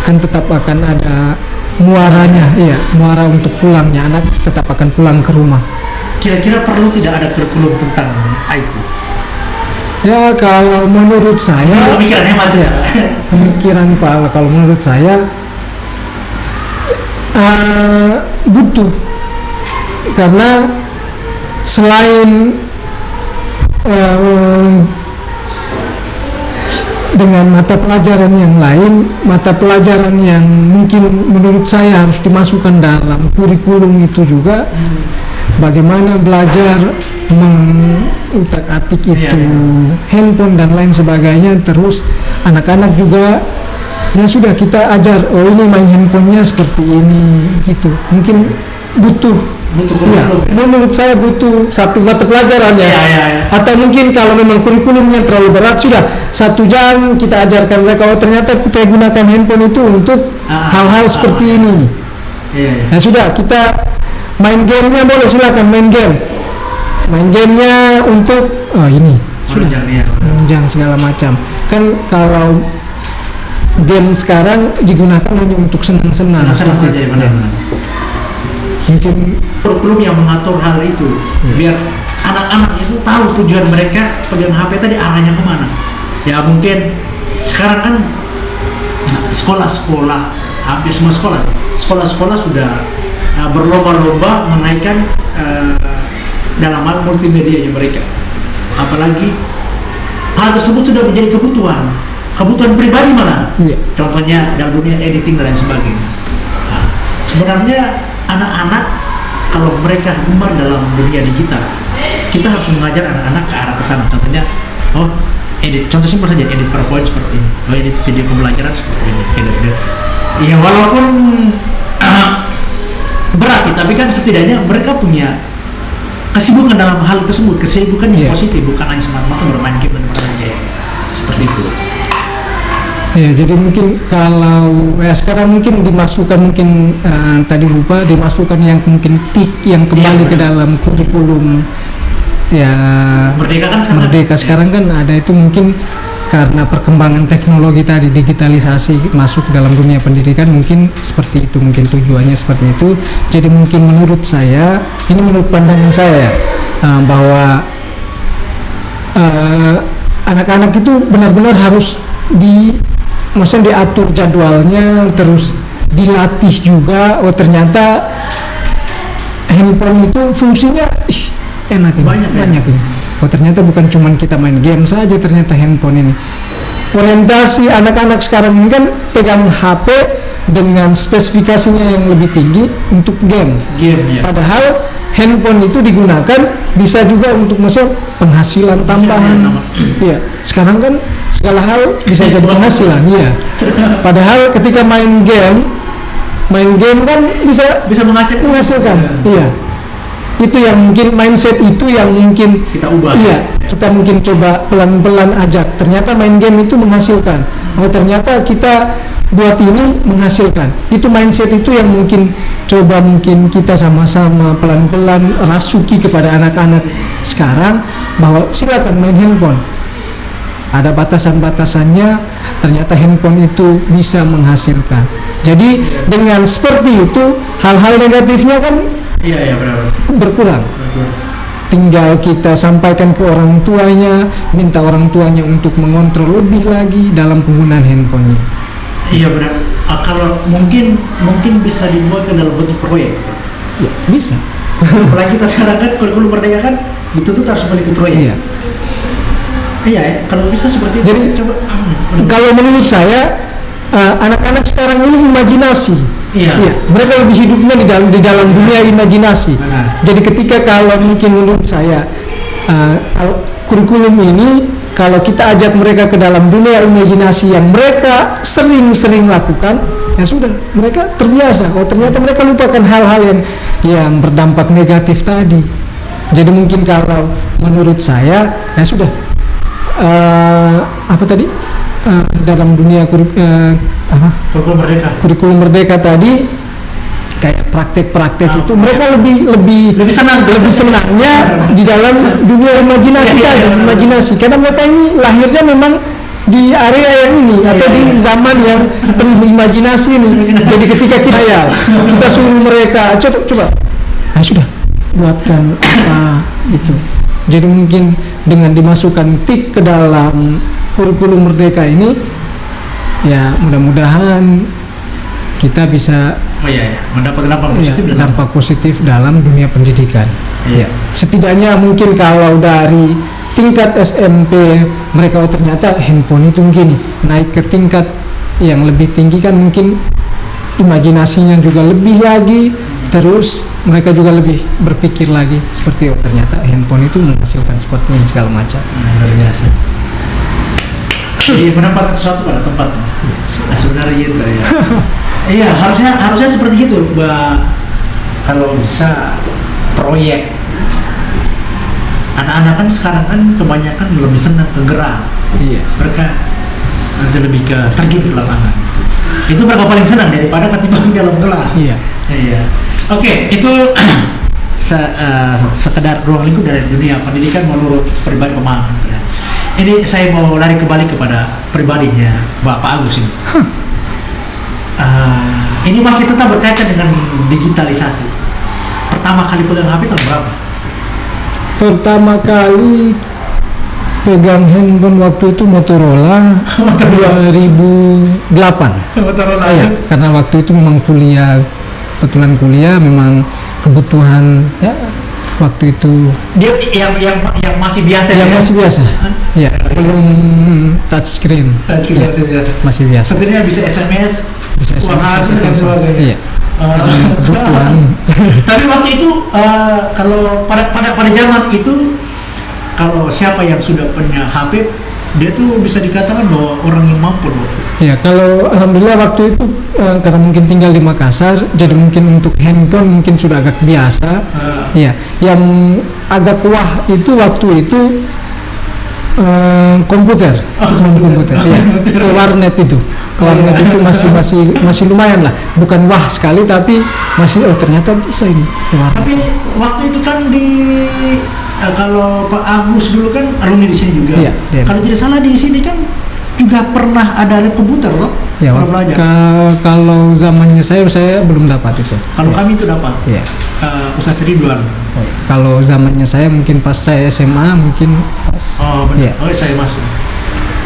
Kan tetap akan ada muaranya, muara untuk pulangnya, anak tetap akan pulang ke rumah. Kira-kira perlu tidak ada kurikulum tentang IT? Ya kalau menurut saya, Pemikiran hemat ya. pemikiran Pak, kalau menurut saya butuh, karena selain dengan mata pelajaran yang lain, mata pelajaran yang mungkin menurut saya harus dimasukkan dalam kurikulum itu juga, bagaimana belajar mengutak-atik itu handphone dan lain sebagainya. Terus anak-anak juga ya sudah kita ajar, oh ini main handphonenya seperti ini gitu. Mungkin butuh menurut saya butuh satu mata pelajaran ya. Atau mungkin kalau memang kurikulumnya terlalu berat, sudah 1 jam kita ajarkan mereka, oh ternyata kita gunakan handphone itu untuk hal-hal seperti ini. Ya sudah, kita main gamenya boleh, silakan main gamenya untuk ini sudah menunjang segala macam. Kan kalau game sekarang digunakan hanya untuk senang-senang saja, benar. Mungkin kurikulum yang mengatur hal itu, biar anak-anak itu tahu tujuan mereka pegang HP tadi arahnya kemana. Ya mungkin sekarang kan sekolah-sekolah, hampir semua sekolah sudah berlomba-lomba menaikkan dalam hal multimedia mereka. Apalagi hal tersebut sudah menjadi kebutuhan pribadi malah. Contohnya dalam dunia editing dan lain sebagainya. Nah, sebenarnya anak-anak kalau mereka gemar dalam dunia digital, kita harus mengajar anak-anak ke arah kesana. Contohnya, contoh simpel saja, edit PowerPoint seperti ini, edit video pembelajaran seperti ini, video. Ya walaupun berat sih, tapi kan setidaknya mereka punya kesibukan dalam hal tersebut, kesibukan yang positif, bukan hanya semata-mata bermain game dan bermain seperti itu. Ya, jadi mungkin kalau sekarang mungkin dimasukkan, mungkin tadi lupa dimasukkan yang mungkin TIK yang kembali ke dalam kurikulum ya Merdeka sekarang kan ada itu, mungkin karena perkembangan teknologi tadi, digitalisasi masuk dalam dunia pendidikan, mungkin seperti itu, mungkin tujuannya seperti itu. Jadi mungkin menurut saya, ini menurut pandangan saya bahwa anak-anak itu benar-benar harus maksudnya diatur jadwalnya, terus dilatih juga. Oh ternyata handphone itu fungsinya enak ini, banyak ini. Oh ternyata bukan cuma kita main game saja, ternyata handphone ini. Orientasi anak-anak sekarang ini kan pegang HP dengan spesifikasinya yang lebih tinggi untuk game. Padahal handphone itu digunakan bisa juga untuk maksudnya penghasilan tambahan. Iya, sekarang kan segala hal bisa jadi penghasilan, iya. Padahal ketika main game kan bisa menghasilkan. Iya. Itu yang mungkin mindset itu yang mungkin Kita ubah. Iya, kita mungkin coba pelan-pelan ajak. Ternyata main game itu menghasilkan. Oh, ternyata kita buat ini menghasilkan. Itu mindset itu yang mungkin kita sama-sama pelan-pelan rasuki kepada anak-anak sekarang bahwa silakan main handphone. Ada batasan-batasannya, ternyata handphone itu bisa menghasilkan. Jadi dengan seperti itu hal-hal negatifnya kan Iya benar. berkurang. Tinggal kita sampaikan ke orang tuanya, minta orang tuanya untuk mengontrol lebih lagi dalam penggunaan handphonenya. Iya benar. Kalau mungkin bisa dibuat ke dalam bentuk proyek. Ya, bisa. Apalagi kita sekarang kan kurikulum merdeka kan dituntut harus balik ke proyek. Iya. Iya ya, kalau bisa seperti itu. Jadi coba. Kalau menurut saya anak-anak sekarang ini imajinasi. Iya. Mereka lebih hidupnya di dalam dunia imajinasi. Benar. Jadi ketika kalau mungkin menurut saya kurikulum ini kalau kita ajak mereka ke dalam dunia imajinasi yang mereka sering-sering lakukan, ya sudah, mereka terbiasa. Kalau ternyata mereka lupakan hal-hal yang berdampak negatif tadi. Jadi mungkin kalau menurut saya, ya sudah, dalam dunia kurikulum merdeka tadi kayak praktek-praktek itu mereka lebih senangnya di dalam dunia imajinasi karena mereka ini lahirnya memang di area yang ini atau di zaman yang penuh imajinasi ini. Jadi ketika kita suruh mereka coba sudah buatkan apa gitu. Jadi mungkin dengan dimasukkan TIK ke dalam kurikulum merdeka ini, ya mudah-mudahan kita bisa mendapat dampak positif dalam dunia pendidikan. Iya. Setidaknya mungkin kalau dari tingkat SMP mereka ternyata handphone itu mungkin naik ke tingkat yang lebih tinggi kan mungkin imajinasinya juga lebih lagi, terus mereka juga lebih berpikir lagi seperti ternyata handphone itu menghasilkan seperti ini segala macam. Luar biasa. Jadi menempatkan sesuatu pada tempatnya. Sebenarnya gitu ya. Iya, harusnya seperti itu, Mbak. Kalau bisa proyek. Anak-anak kan sekarang kan kebanyakan lebih senang ke gerak. Iya. Mereka nanti lebih ke terjun ke lapangan. Itu mereka paling senang daripada ketimbang dalam kelas. Iya. Iya. Oke, itu sekedar ruang lingkup dari dunia pendidikan menurut pribadi pemahaman. Ini saya mau lari kembali kepada pribadinya Bapak Agus ini. Ini masih tetap berkaitan dengan digitalisasi. Pertama kali pegang HP tahun berapa? Pertama kali pegang handphone waktu itu Motorola 2008. Motorola. Ya, karena waktu itu memang kebetulan kuliah memang kebutuhan ya waktu itu. Dia yang masih biasa. Masih biasa. Ya, belum touch screen. Ya, masih biasa. Sebenarnya bisa SMS, bisa SMS dan sebagainya. Iya. Kebutuhan. Tapi waktu itu kalau pada zaman itu kalau siapa yang sudah punya HP dia tuh bisa dikatakan bahwa orang yang mampu loh. Ya, kalau alhamdulillah waktu itu karena mungkin tinggal di Makassar, jadi mungkin untuk handphone mungkin sudah agak biasa. Ya, yang agak wah itu waktu itu komputer. Ya, ke warnet itu. Ke warnet itu masih lumayan lah. Bukan wah sekali tapi masih ternyata bisa ini ke warnet. Tapi waktu itu kan kalau Pak Agus dulu kan alumni di sini juga. Iya. Kalau tidak salah di sini kan juga pernah ada lab komputer loh. Ya, belajar. Kalau zamannya saya belum dapat itu. Kalau kami itu dapat. Iya. Ustadz Ridwan. Kalau zamannya saya mungkin pas saya SMA mungkin pas. Oh benar. Ya. Saya masuk.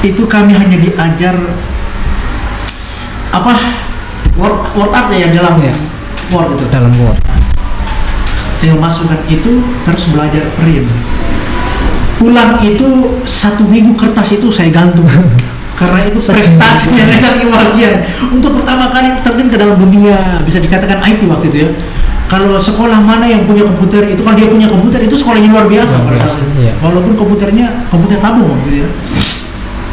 Itu kami hanya diajar word art yang dalam Word itu. Dalam Word. Yang masukkan itu terus belajar print. Pulang itu 1 minggu kertas itu saya gantung. Karena itu prestasinya yang kebahagiaan. Untuk pertama kali terjun ke dalam dunia bisa dikatakan IT waktu itu ya. Kalau sekolah mana yang punya komputer itu kalau dia punya komputer itu sekolahnya luar biasa pada saat itu. Iya. Walaupun komputer tabung waktu itu ya.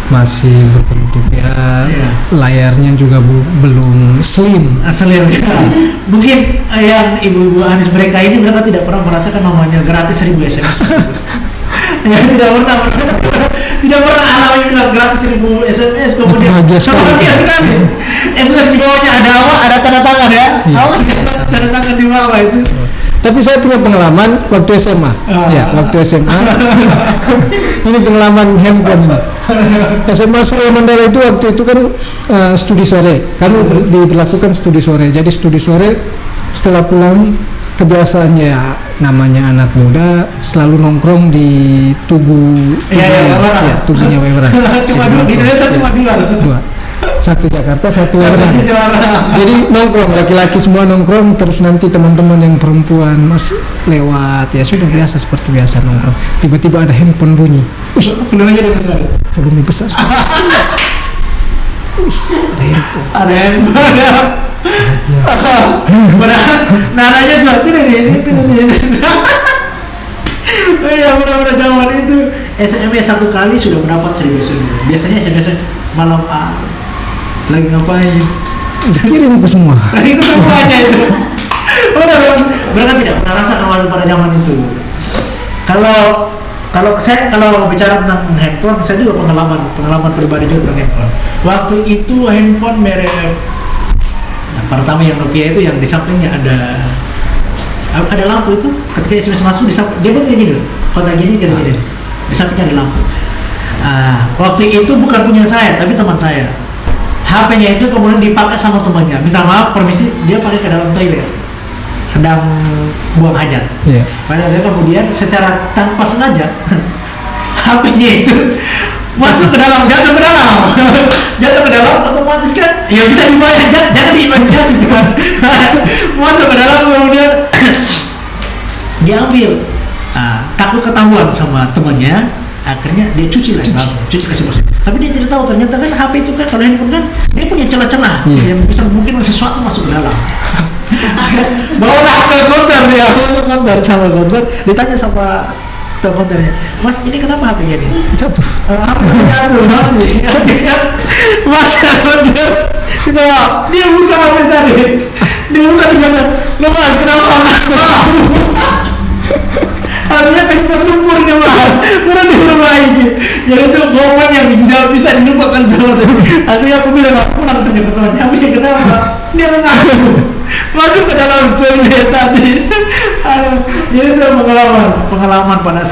masih berbentuk ya, Iya. layarnya juga belum slim. Asli ya. Mungkin yang ibu-ibu Anis mereka ini mereka tidak pernah merasakan namanya gratis 1000 SMS. Ya tidak pernah alami bilang gratis 1000 SMS kemudian Bahagia sekali. sekali. SMS di bawahnya ada apa? Ada tanda tangan ya. Iya. Awal biasa tanda tangan di bawah itu. Tapi saya punya pengalaman waktu SMA. Ya, waktu SMA. Ini pengalaman handphone ini. SMA Surya Mandala itu waktu itu kan studi sore. Kami diberlakukan studi sore. Jadi studi sore setelah pulang kebiasaannya namanya anak muda selalu nongkrong di tugu Weweran. ya, tubunya Weweran. Cuma Jadi dua di nongkrong. Indonesia cuma dua. Satu Jakarta, satu Weweran. Jadi nongkrong, laki-laki semua nongkrong, terus nanti teman-teman yang perempuan masuk lewat, ya sudah biasa seperti biasa nongkrong. Tiba-tiba ada handphone bunyi, Volumenya udah besar. volume besar. Ada handphone. Padahal nadanya cuma ini. Oh iya, benar-benar zaman itu SMS satu kali sudah mendapat 1000 SMS. Biasanya SMS malam lagi ngapain? Kirim ke semua. Itu semuanya itu. Benar, mereka tidak pernah rasakan waktu pada zaman itu. Kalau bicara tentang handphone, saya juga pengalaman pribadi juga tentang handphone. Waktu itu handphone merek pertama yang Nokia itu yang di sampingnya ada lampu itu, ketika SMS masuk dia bentuknya gini, kotak gini gini. Di sampingnya ada lampu. Waktu itu bukan punya saya, tapi teman saya. HP-nya itu kemudian dipakai sama temannya. Minta maaf, permisi, dia pakai ke dalam toilet. Sedang buang hajat. Iya. Padahal kemudian secara tanpa sengaja HP-nya itu masuk ke dalam, jatuh ke dalam, otomatis kan ya bisa dibayar, jangan diimajinasi kan. Masuk ke dalam kemudian diambil. Takut ketahuan sama temannya, akhirnya dia cuci kasih bos. Tapi dia tidak tahu ternyata kan HP itu kan, kalau handphone kan dia punya celah-celah yang bisa mungkin sesuatu masuk ke dalam. Bawalah ke konter sama konter, ditanya sama konternya, Mas ini kenapa HP-nya nih? Jatuh. HP-nya mati. Mas konter, dia buka HP tadi, dia buka tinggal, lo Mas kenapa? Harusnya kan bersyukur nih Mas, udah diperbaiki. Jadi itu momen yang tidak bisa dilupakan sama tuh. Akhirnya aku bilang aku pulang tanya ke temannya, HP-nya kenapa? Dia mengaku masuk ke dalam toilet tadi. Jadi itu pengalaman pada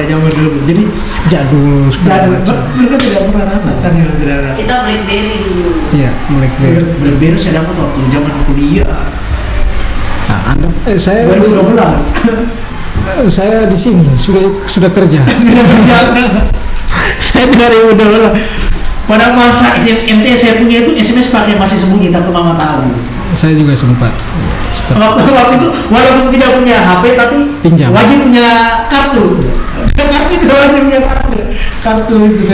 zaman dulu. Jadi jadul. Mereka tidak pernah rasakan ya, tidak. Kita BlackBerry dulu. Iya, BlackBerry saya dapat waktu zaman kuliah. Nah, saya 2012. Saya di sini sudah kerja. Saya dari udah pada masa MT saya punya itu SMS pakai masih sembunyi, tak mama tahu. Saya juga sempat. Waktu itu walaupun tidak punya HP tapi pinjam. Wajib punya kartu. Kartu itu wajib punya kartu itu.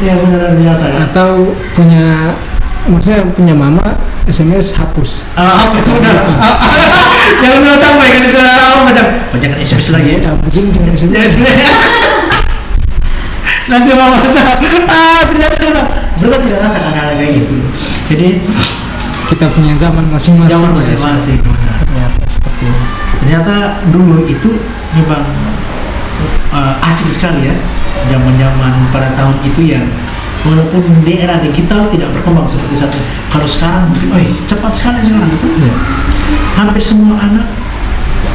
Ya benar biasa ya. Atau maksudnya punya mama SMS hapus. Apa itu udah. Jangan sampai kan ke macam jangan SMS lagi ya. Jangan SMS. Nanti mama ternyata mereka tidak rasakan hal kayak gitu. Jadi kita punya zaman masing-masing. Ternyata seperti itu. Ternyata dulu itu memang asik sekali ya, zaman-zaman pada tahun itu yang walaupun di era digital tidak berkembang seperti saat ini. Kalau sekarang mungkin, cepat sekali sekarang itu. Ya. Hampir semua anak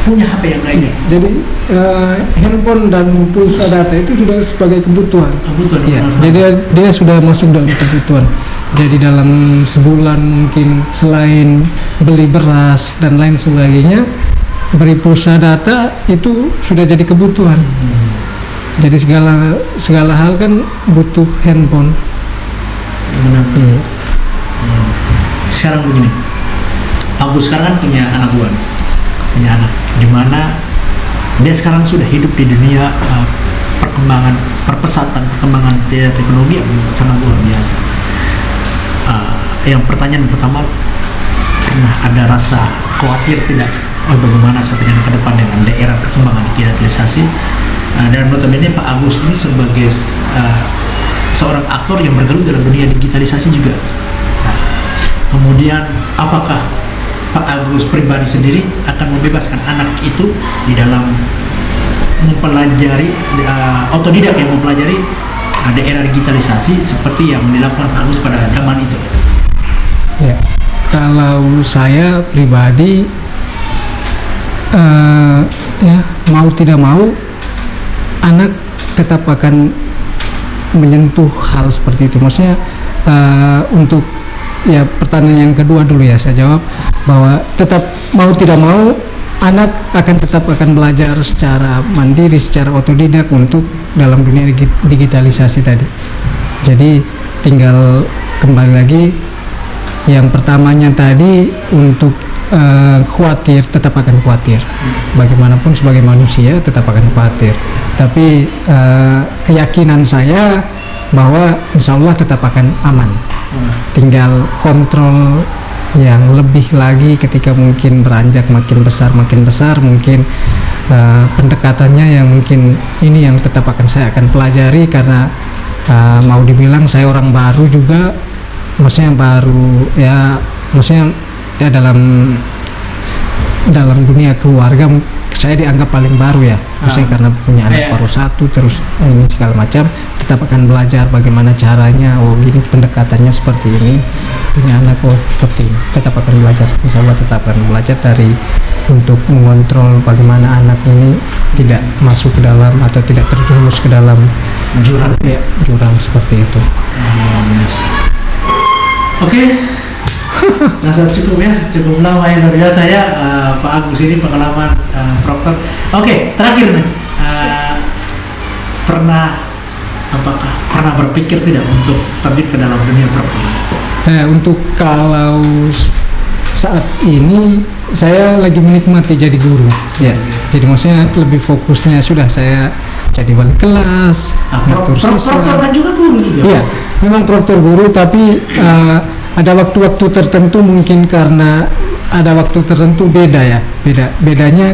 punya HP yang kayak gitu. Jadi handphone dan pulsa data itu sudah sebagai kebutuhan. Ya, jadi dia sudah masuk dalam kebutuhan. Jadi dalam sebulan mungkin selain beli beras dan lain sebagainya, beli pulsa data itu sudah jadi kebutuhan. Jadi segala hal kan butuh handphone. Benar. Sekarang begini, Agus sekarang kan punya anak buah, di mana dia sekarang sudah hidup di dunia perkembangan teknologi yang sangat luar biasa. Yang pertanyaan pertama, pernah ada rasa khawatir tidak? Bagaimana sebenarnya ke depan dengan daerah perkembangan digitalisasi? Dan notabene Pak Agus ini sebagai seorang aktor yang bergelut dalam dunia digitalisasi juga. Nah, kemudian apakah Pak Agus pribadi sendiri akan membebaskan anak itu di dalam mempelajari otodidak yang mempelajari ada era digitalisasi seperti yang dilakukan Pak Agus pada zaman itu? Ya, kalau saya pribadi ya mau tidak mau anak tetap akan menyentuh hal seperti itu. Maksudnya untuk ya pertanyaan yang kedua dulu ya saya jawab bahwa tetap mau tidak mau anak tetap akan belajar secara mandiri, secara otodidak untuk dalam dunia digitalisasi tadi. Jadi tinggal kembali lagi yang pertamanya tadi untuk khawatir, tetap akan khawatir. Bagaimanapun sebagai manusia tetap akan khawatir. Tapi keyakinan saya bahwa insya Allah tetap akan aman. Tinggal kontrol yang lebih lagi ketika mungkin beranjak makin besar mungkin pendekatannya yang mungkin ini yang tetap saya akan pelajari karena mau dibilang saya orang baru juga, maksudnya baru ya, maksudnya ya dalam dunia keluarga saya dianggap paling baru ya, maksudnya karena punya anak baru satu, terus ini segala macam, tetap akan belajar bagaimana caranya, oh gini pendekatannya seperti ini, punya anak oh seperti ini, tetap akan belajar, insya Allah tetap akan belajar dari untuk mengontrol bagaimana anak ini tidak masuk ke dalam atau tidak terjerumus ke dalam jurang seperti itu. Oke. Rasa cukup ya, cukup lama ya luar biasa ya Pak Agus ini pengalaman proktor. Oke, terakhir nih, apakah pernah berpikir tidak untuk terjun ke dalam dunia proktor? Untuk kalau saat ini saya lagi menikmati jadi guru ya, jadi maksudnya lebih fokusnya sudah saya jadi wali kelas, proktor kan juga guru juga. Iya, memang proktor guru tapi ada waktu-waktu tertentu mungkin karena ada waktu tertentu bedanya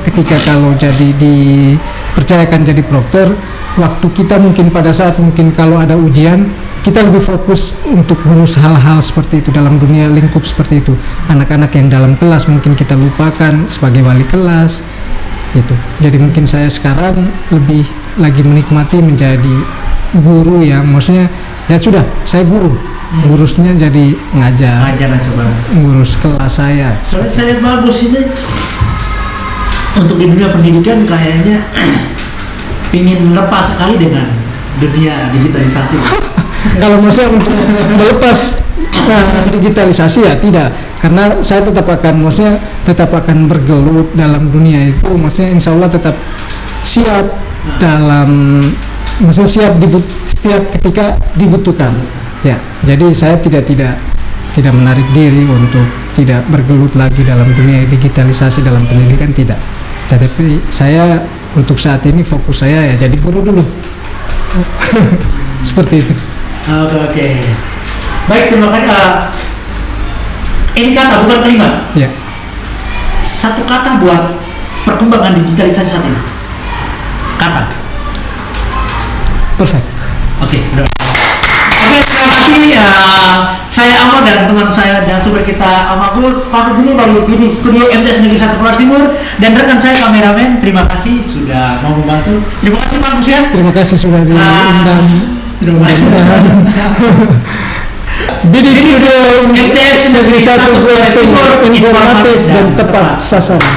ketika kalau jadi dipercayakan jadi proktor, waktu kita mungkin pada saat mungkin kalau ada ujian kita lebih fokus untuk ngurus hal-hal seperti itu dalam dunia lingkup seperti itu. Anak-anak yang dalam kelas mungkin kita lupakan sebagai wali kelas gitu. Jadi mungkin saya sekarang lebih lagi menikmati menjadi guru yang maksudnya ya sudah saya guru. Ngurusnya jadi ngajar ngurus kelas saya. Soalnya saya lihat bagus ini untuk di dunia pendidikan kayaknya pingin lepas sekali dengan dunia digitalisasi. Kalau maksudnya untuk melepas digitalisasi ya tidak, karena saya tetap akan bergelut dalam dunia itu, maksudnya insya Allah tetap siap dalam, maksudnya setiap ketika dibutuhkan. Ya, jadi saya tidak menarik diri untuk tidak bergelut lagi dalam dunia digitalisasi dalam pendidikan, tidak. Tetapi saya untuk saat ini fokus saya ya jadi guru dulu. Seperti itu. Oke. Baik, terima kasih. Ini kata bukan kalimat. Ya. Satu kata buat perkembangan digitalisasi saat ini. Kata. Perfect. Oke, terima kasih. Saya Ahmad dan teman saya dan sumber kita Amagus pamit dulu dari studio MTS Negeri 1 Flores Timur, dan rekan saya kameramen. Terima kasih sudah mau membantu. Terima kasih Pak Agus ya. Terima kasih sudah diundang. Terima kasih. Bidik studio MTS Negeri 1 Flores Timur, informatif dan tepat sasaran.